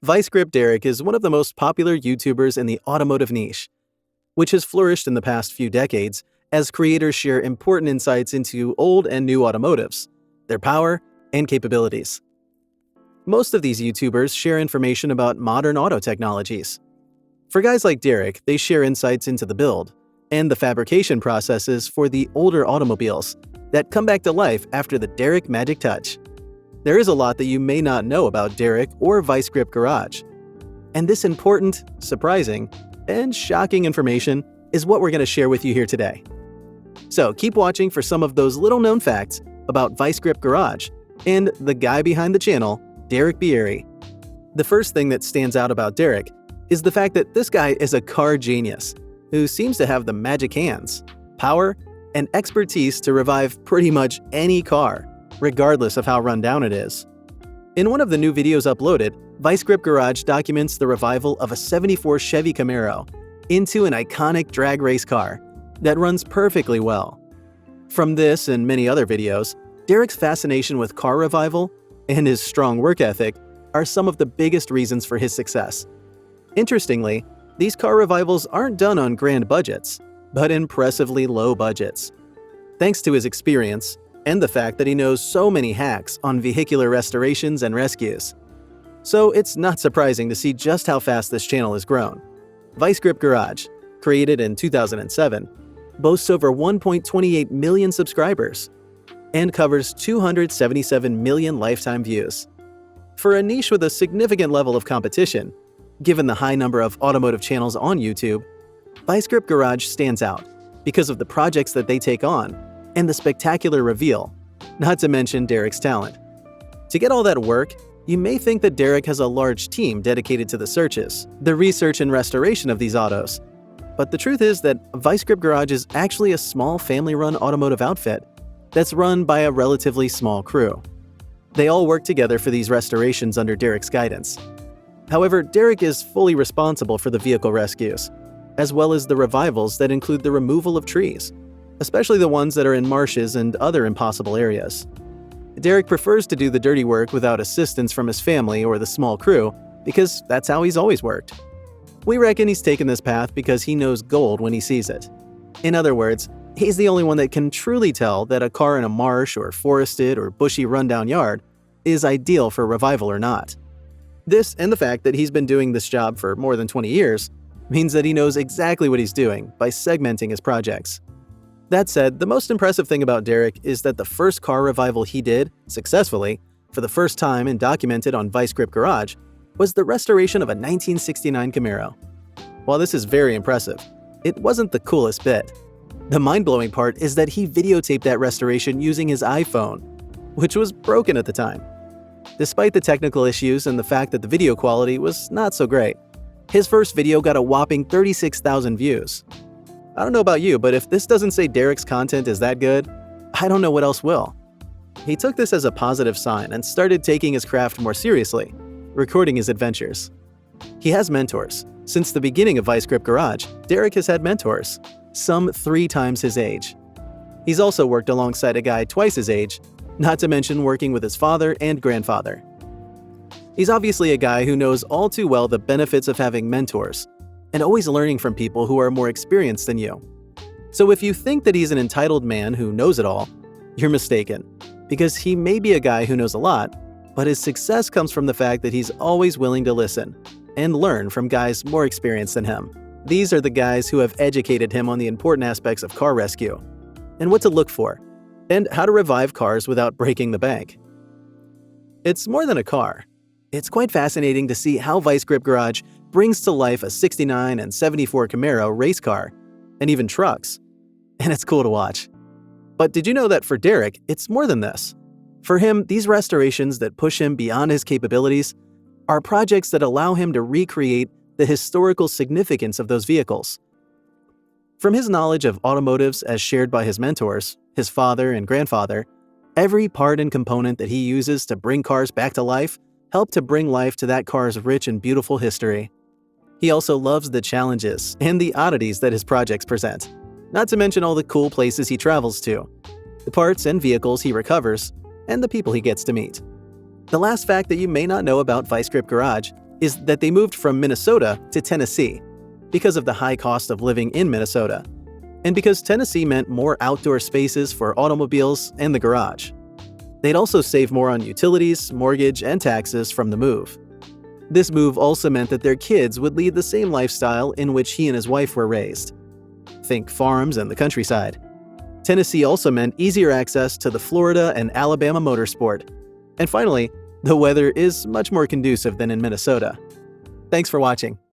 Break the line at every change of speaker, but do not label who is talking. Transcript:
Vice Grip Derek is one of the most popular YouTubers in the automotive niche, which has flourished in the past few decades as creators share important insights into old and new automotives, their power, and capabilities. Most of these YouTubers share information about modern auto technologies. For guys like Derek, they share insights into the build and the fabrication processes for the older automobiles that come back to life after the Derek Magic Touch. There is a lot that you may not know about Derek or Vice Grip Garage. And this important, surprising, and shocking information is what we're going to share with you here today. So keep watching for some of those little-known facts about Vice Grip Garage and the guy behind the channel, Derek Bieri. The first thing that stands out about Derek is the fact that this guy is a car genius who seems to have the magic hands, power, and expertise to revive pretty much any car, regardless of how run down it is. In one of the new videos uploaded, Vice Grip Garage documents the revival of a '74 Chevy Camaro into an iconic drag race car that runs perfectly well. From this and many other videos, Derek's fascination with car revival and his strong work ethic are some of the biggest reasons for his success. Interestingly, these car revivals aren't done on grand budgets, but impressively low budgets. Thanks to his experience and the fact that he knows so many hacks on vehicular restorations and rescues. So it's not surprising to see just how fast this channel has grown. Vice Grip Garage, created in 2007, boasts over 1.28 million subscribers and covers 277 million lifetime views. For a niche with a significant level of competition, given the high number of automotive channels on YouTube, Vice Grip Garage stands out because of the projects that they take on and the spectacular reveal, not to mention Derek's talent. To get all that work, you may think that Derek has a large team dedicated to the searches, the research and restoration of these autos. But the truth is that Vice Grip Garage is actually a small family-run automotive outfit that's run by a relatively small crew. They all work together for these restorations under Derek's guidance. However, Derek is fully responsible for the vehicle rescues, as well as the revivals that include the removal of trees, especially the ones that are in marshes and other impossible areas. Derek prefers to do the dirty work without assistance from his family or the small crew because that's how he's always worked. We reckon he's taken this path because he knows gold when he sees it. In other words, he's the only one that can truly tell that a car in a marsh or forested or bushy rundown yard is ideal for revival or not. This and the fact that he's been doing this job for more than 20 years means that he knows exactly what he's doing by segmenting his projects. That said, the most impressive thing about Derek is that the first car revival he did, successfully, for the first time and documented on Vice Grip Garage, was the restoration of a 1969 Camaro. While this is very impressive, it wasn't the coolest bit. The mind-blowing part is that he videotaped that restoration using his iPhone, which was broken at the time. Despite the technical issues and the fact that the video quality was not so great, his first video got a whopping 36,000 views. I don't know about you, but if this doesn't say Derek's content is that good, I don't know what else will. He took this as a positive sign and started taking his craft more seriously, recording his adventures. He has mentors. Since the beginning of Vice Grip Garage, Derek has had mentors, some 3 times his age. He's also worked alongside a guy twice his age, not to mention working with his father and grandfather. He's obviously a guy who knows all too well the benefits of having mentors and always learning from people who are more experienced than you. So if you think that he's an entitled man who knows it all, you're mistaken, because he may be a guy who knows a lot, but his success comes from the fact that he's always willing to listen and learn from guys more experienced than him. These are the guys who have educated him on the important aspects of car rescue, and what to look for, and how to revive cars without breaking the bank. It's more than a car. It's quite fascinating to see how Vice Grip Garage brings to life a '69 and '74 Camaro race car, and even trucks. And it's cool to watch. But did you know that for Derek, it's more than this? For him, these restorations that push him beyond his capabilities are projects that allow him to recreate the historical significance of those vehicles. From his knowledge of automotives as shared by his mentors, his father and grandfather, every part and component that he uses to bring cars back to life help to bring life to that car's rich and beautiful history. He also loves the challenges and the oddities that his projects present, not to mention all the cool places he travels to, the parts and vehicles he recovers, and the people he gets to meet. The last fact that you may not know about Vice Grip Garage is that they moved from Minnesota to Tennessee because of the high cost of living in Minnesota, and because Tennessee meant more outdoor spaces for automobiles and the garage. They'd also save more on utilities, mortgage, and taxes from the move. This move also meant that their kids would lead the same lifestyle in which he and his wife were raised. Think farms and the countryside. Tennessee also meant easier access to the Florida and Alabama motorsport. And finally, the weather is much more conducive than in Minnesota. Thanks for watching.